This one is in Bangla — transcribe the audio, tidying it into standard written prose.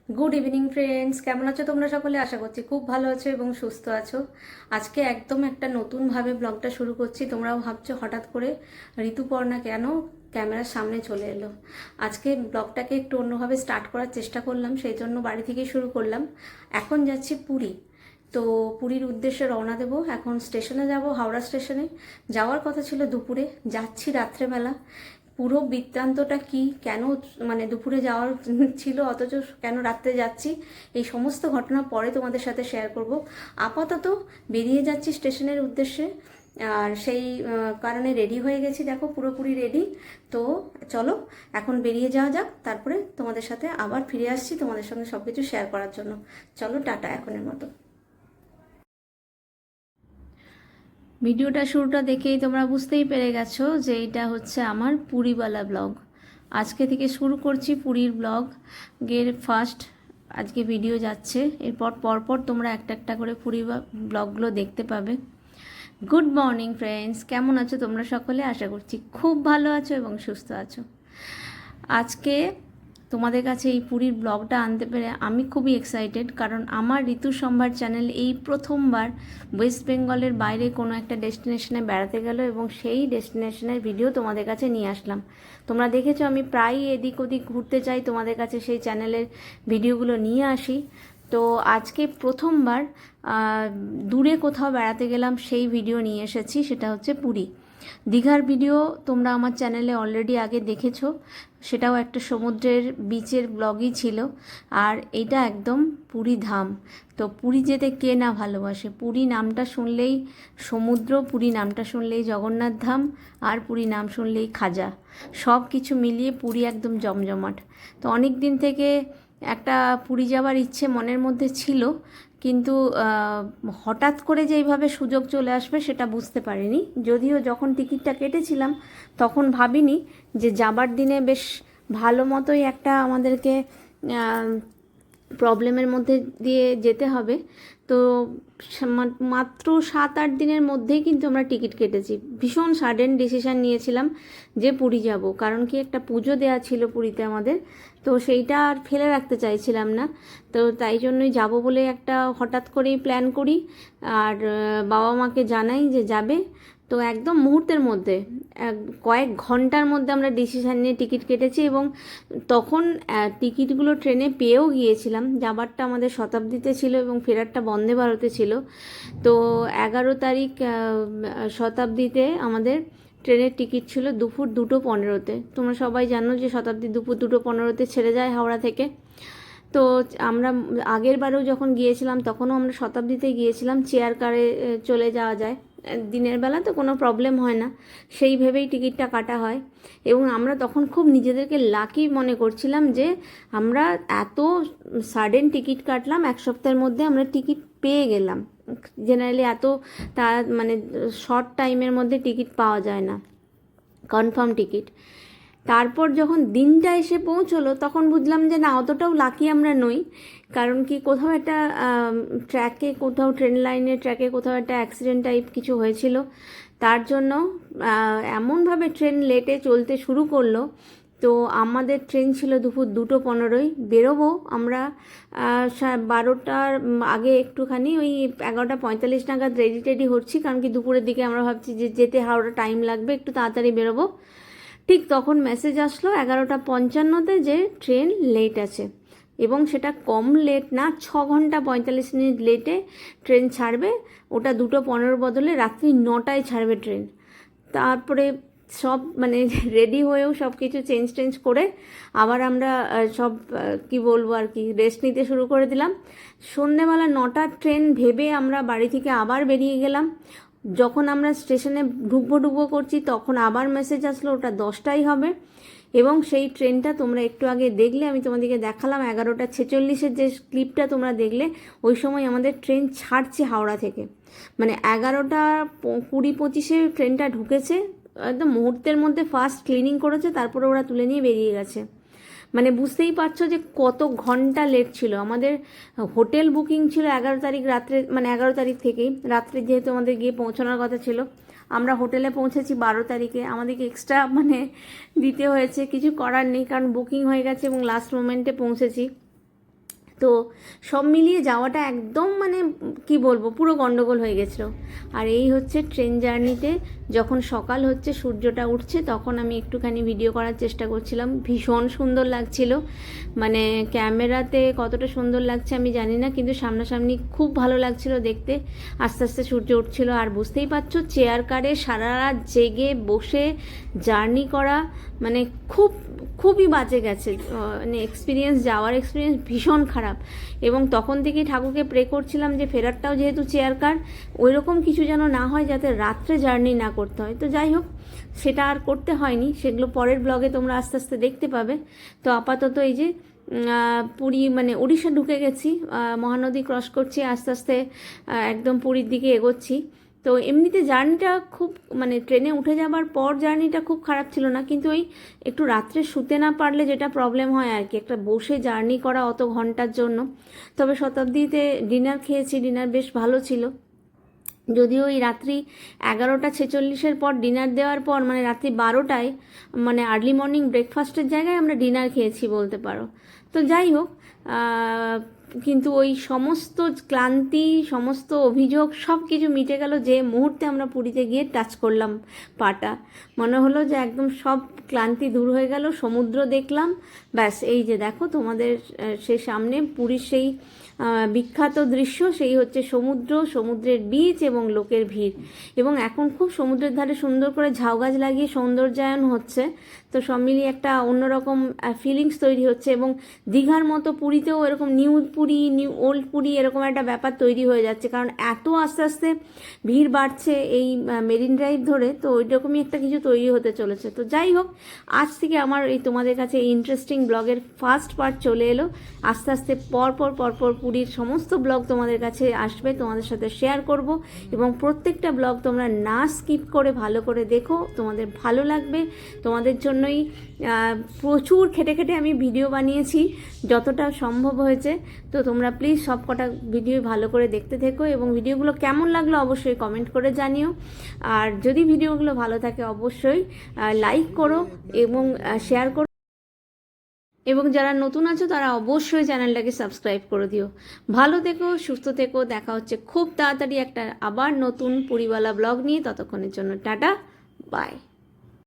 গুড ইভিনিং ফ্রেন্ডস, কেমন আছো তোমরা সকলে? আশা করছি খুব ভালো আছো এবং সুস্থ আছো। আজকে একদম একটা নতুনভাবে ব্লগটা শুরু করছি। তোমরাও ভাবছো হঠাৎ করে ঋতুপর্ণা কেন ক্যামেরার সামনে চলে এলো। আজকে ব্লগটাকে একটু অন্যভাবে স্টার্ট করার চেষ্টা করলাম, সেই জন্য বাড়ি থেকেই শুরু করলাম। এখন যাচ্ছি পুরী। তো পুরীর উদ্দেশ্যে রওনা দেবো। এখন স্টেশনে যাব, হাওড়া স্টেশনে। যাওয়ার কথা ছিল দুপুরে, যাচ্ছি রাত্রেবেলা। পুরো বৃত্তান্তটা কি, কেন মানে দুপুরে যাওয়ার ছিল অথচ কেন রাত্রে যাচ্ছি, এই সমস্ত ঘটনা পরে তোমাদের সাথে শেয়ার করব। আপাতত বেরিয়ে যাচ্ছি স্টেশনের উদ্দেশ্যে, আর সেই কারণে রেডি হয়ে গেছি, দেখো পুরোপুরি রেডি। তো চলো এখন বেরিয়ে যাওয়া যাক, তারপরে তোমাদের সাথে আবার ফিরে আসছি তোমাদের সঙ্গে সব কিছু শেয়ার করার জন্য। চলো টাটা এখনের মতো। ভিডিওটা শুরুটা দেখেই তোমরা বুঝতেই পেরে গেছো যে এটা হচ্ছে আমার পুরীওয়ালা ব্লগ। আজকে থেকে শুরু করছি পুরীর ব্লগের ফার্স্ট। আজকে ভিডিও যাচ্ছে, এরপর পরপর তোমরা একটা একটা করে পুরী ব্লগগুলো দেখতে পাবে। গুড মর্নিং ফ্রেন্ডস, কেমন আছো তোমরা সকলে? আশা করছি খুব ভালো আছো এবং সুস্থ আছো। আজকে তোমাদের কাছে এই পুরীর ব্লগটা আনতে পেরে আমি খুবই এক্সাইটেড, কারণ আমার ঋতু সম্ভার চ্যানেল এই প্রথমবার ওয়েস্ট বেঙ্গলের বাইরে কোনো একটা ডেস্টিনেশনে বেড়াতে গেল এবং সেই ডেস্টিনেশনের ভিডিও তোমাদের কাছে নিয়ে আসলাম। তোমরা দেখেছো আমি প্রায়ই এদিক ওদিক ঘুরতে চাই, তোমাদের কাছে সেই চ্যানেলের ভিডিওগুলো নিয়ে আসি। তো আজকে প্রথমবার দূরে কোথাও বেড়াতে গেলাম, সেই ভিডিও নিয়ে এসেছি। সেটা হচ্ছে পুরী। দীঘার ভিডিও তোমরা আমার চ্যানেলে অলরেডি আগে দেখেছো, সেটাও একটা সমুদ্রের বিচের ব্লগই ছিল। আর এটা একদম পুরী ধাম। তো পুরী যেতে কে না ভালোবাসে? পুরী নামটা শুনলেই সমুদ্র, পুরী নামটা শুনলেই জগন্নাথ ধাম, আর পুরী নাম শুনলেই খাজা। সব কিছু মিলিয়ে পুরী একদম জমজমাট। তো অনেক দিন থেকে একটা পুরী যাওয়ার ইচ্ছে মনের মধ্যে ছিল, কিন্তু হঠাৎ করে যে এইভাবে সুযোগ চলে আসবে সেটা বুঝতে পারিনি। যদিও যখন টিকিটটা কেটেছিলাম তখন ভাবিনি যে যাবার দিনে বেশ ভালো মতোই একটা আমাদেরকে প্রবলেমের মধ্যে দিয়ে যেতে হবে। তো মাত্র 7-8 দিনের মধ্যেই কিন্তু আমরা টিকিট কেটেছি। ভীষণ সাডেন ডিসিশান নিয়েছিলাম যে পুরী যাব, কারণ কি একটা পুজো দেওয়া ছিল পুরীতে আমাদের, তো সেইটা আর ফেলে রাখতে চাইছিলাম না। তো তাই জন্যই যাব বলে একটা হঠাৎ করেই প্ল্যান করি, আর বাবা মাকে জানাই যে যাবে। তো একদম মুহূর্তের মধ্যে, কয়েক ঘন্টার মধ্যে আমরা ডিসিশান নিয়ে টিকিট কেটেছি। এবং তখন টিকিটগুলো ট্রেনে পেয়েও গিয়েছিলাম। যাবারটা আমাদের শতাব্দীতে ছিল এবং ফেরারটা বন্দে ভারতে ছিল। তো 11 তারিখ শতাব্দীতে আমাদের ট্রেনের টিকিট ছিল দুপুর 2:15-তে। তোমরা সবাই জানো যে শতাব্দী দুপুর 2:15-তে ছেড়ে যায় হাওড়া থেকে। তো আমরা আগের বারেও যখন গিয়েছিলাম তখনও আমরা শতাব্দীতে গিয়েছিলাম, চেয়ার কারে চলে যাওয়া যায়, দিনের বেলা তো কোনো প্রবলেম হয় না, সেই ভেবেই টিকিটটা কাটা হয়। এবং আমরা তখন খুব নিজেদেরকে লাকি মনে করছিলাম যে আমরা এত সাডেন টিকিট কাটলাম, এক সপ্তাহের মধ্যে আমরা টিকিট পেয়ে গেলাম। জেনারেলি এত মানে শর্ট টাইমের মধ্যে টিকিট পাওয়া যায় না, কনফার্ম টিকিট। তারপর যখন দিনটা এসে পৌঁছলো তখন বুঝলাম যে না, অতটাও লাকি আমরা নই। কারণ কি, কোথাও একটা ট্র্যাকে, কোথাও ট্রেন লাইনের ট্র্যাকে কোথাও একটা অ্যাক্সিডেন্ট টাইপ কিছু হয়েছিল। তার জন্য এমনভাবে ট্রেন লেটে চলতে শুরু করলো। তো আমাদের ট্রেন ছিল দুপুর 2:15-য়, বেরোবো আমরা 12টার আগে একটুখানি, ওই 11:45 নাগাদ রেডি টেডি হচ্ছি, কারণ কি দুপুরের দিকে আমরা ভাবছি যে যেতে হাওড়া টাইম লাগবে, একটু তাড়াতাড়ি বেরোবো। ঠিক তখন মেসেজ আসলো 11:55-তে যে ট্রেন লেট আছে, এবং সেটা কম লেট না, 6 ঘন্টা 45 মিনিট লেটে ট্রেন ছাড়বে। ওটা 2:15 বদলে রাত্রি 9টায় ছাড়বে ট্রেন। তারপরে সব মানে রেডি হয়েও সব কিছু চেঞ্জ করে আবার আমরা সব কি বলবো আর কি, রেস্ট নিতে শুরু করে দিলাম। সন্ধ্যেবেলা 9টার ট্রেন ভেবে আমরা বাড়ি থেকে আবার বেরিয়ে গেলাম। যখন আমরা স্টেশনে ঢুকবো করছি তখন আবার মেসেজ আসলো ওটা 10টাই হবে। এবং সেই ট্রেনটা তোমরা একটু আগে দেখলে, আমি তোমাদেরকে দেখালাম 11:46-এর যে ক্লিপটা তোমরা দেখলে, ওই সময় আমাদের ট্রেন ছাড়ছে হাওড়া থেকে। মানে 11:20-25-এ ট্রেনটা ঢুকেছে, একদম মুহূর্তের মধ্যে ফার্স্ট ক্লিনিং করেছে, তারপরে ওরা তুলে নিয়ে বেরিয়ে গেছে। মানে বুঝতেই পারছো যে কত ঘন্টা লেট ছিল আমাদের। হোটেল বুকিং ছিল 11 তারিখ রাত্রে, মানে 11 তারিখ থেকেই রাত্রে, যেহেতু আমাদের গিয়ে পৌঁছানোর কথা ছিল। আমরা হোটেলে পৌঁছেছি 12 তারিখে, আমাদেরকে এক্সট্রা মানে দিতে হয়েছে, কিছু করার নেই, কারণ বুকিং হয়ে গেছে এবং লাস্ট মোমেন্টে পৌঁছেছি। তো সব মিলিয়ে যাওয়াটা একদম মানে কি বলবো, পুরো গন্ডগোল হয়ে গেছিলো। আর এই হচ্ছে ট্রেন জার্নিতে যখন সকাল হচ্ছে, সূর্যটা উঠছে, তখন আমি একটুখানি ভিডিও করার চেষ্টা করছিলাম। ভীষণ সুন্দর লাগছিল, মানে ক্যামেরাতে কতটা সুন্দর লাগছে আমি জানি না, কিন্তু সামনাসামনি খুব ভালো লাগছিল দেখতে। আস্তে আস্তে সূর্য উঠছিল, আর বুঝতেই পারছো চেয়ার কারে সারা রাত জেগে বসে জার্নি করা মানে খুবই বাজে গেছে, মানে যাওয়ার এক্সপিরিয়েন্স ভীষণ খারাপ। এবং তখন থেকেই ঠাকুরকে প্রে করছিলাম যে ফেরারটাও যেহেতু চেয়ার কার, ওই রকম কিছু যেন না হয় যাতে রাত্রে জার্নি না করতে হয়। তো যাই হোক, সেটা আর করতে হয়নি, সেগুলো পরের ব্লগে তোমরা আস্তে আস্তে দেখতে পাবে। তো আপাতত এই যে পুরী মানে উড়িষ্যা ঢুকে গেছি, মহানদী ক্রস করছি, আস্তে আস্তে একদম পুরীর দিকে এগোচ্ছি। তো এমনিতে জার্নিটা খুব মানে ট্রেনে উঠে যাবার পর জার্নিটা খুব খারাপ ছিল না, কিন্তু ওই একটু রাত্রে শুতে না পারলে যেটা প্রবলেম হয় আর কি, একটা বসে জার্নি করা অত ঘন্টার জন্য। তবে শতাব্দীতে ডিনার খেয়েছি, ডিনার বেশ ভালো ছিল। যদিও ওই রাত্রি 11:46 পর ডিনার দেওয়ার পর মানে রাত্রি 12টায় মানে আর্লি মর্নিং ব্রেকফাস্টের জায়গায় আমরা ডিনার খেয়েছি বলতে পারো। তো যাই হোক, কিন্তু ওই সমস্ত ক্লান্তি, সমস্ত অভিযোগ সব কিছু মিটে গেল যে মুহূর্তে আমরা পুরীতে গিয়ে টাচ করলাম পাটা। মনে হলো যে একদম সব ক্লান্তি দূর হয়ে গেল, সমুদ্র দেখলাম, ব্যাস। এই যে দেখো তোমাদের সে সামনে পুরীর সেই বিখ্যাত দৃশ্য, সেই হচ্ছে সমুদ্র, সমুদ্রের বীচ এবং লোকের ভিড়। এবং এখন খুব সমুদ্রের ধারে সুন্দর করে ঝাউ গাছ লাগিয়ে সৌন্দর্যায়ন হচ্ছে। তো সব মিলিয়ে একটা অন্যরকম ফিলিংস তৈরি হচ্ছে। এবং দীঘার মতো পুরীতেও এরকম new Puri, new old Puri এরকম একটা ব্যাপার তৈরি হয়ে যাচ্ছে, কারণ এত আস্তে আস্তে ভিড় বাড়ছে এই মেরিন ড্রাইভ ধরে। তো ওই রকমই একটা কিছু তৈরি হতে চলেছে। তো যাই হোক, আজ থেকে আমার এই তোমাদের কাছে এই ইন্টারেস্টিং ব্লগের ফার্স্ট পার্ট চলে এলো। আস্তে আস্তে পরপর পুরীর সমস্ত ব্লগ তোমাদের কাছে আসবে, তোমাদের সাথে শেয়ার করব। এবং প্রত্যেকটা ব্লগ তোমরা না স্কিপ করে ভালো করে দেখো, তোমাদের ভালো লাগবে। তোমাদের জন্যই প্রচুর খেটে খেটে আমি ভিডিও বানিয়েছি যতটা সম্ভব হয়েছে। তো তোমরা প্লিজ সব কটা ভিডিও ভালো করে দেখতে থেকো, এবং ভিডিওগুলো কেমন লাগলো অবশ্যই কমেন্ট করে জানিও। আর যদি ভিডিওগুলো ভালো থাকে অবশ্যই লাইক করো এবং শেয়ার করো। এবং যারা নতুন আছো তারা অবশ্যই চ্যানেলটাকে সাবস্ক্রাইব করে দিও। ভালো থেকো, সুস্থ থেকো, দেখা হচ্ছে খুব তাড়াতাড়ি একটা আবার নতুন পুরীওয়ালা ব্লগ নিয়ে। ততক্ষণের জন্য টাটা, বাই।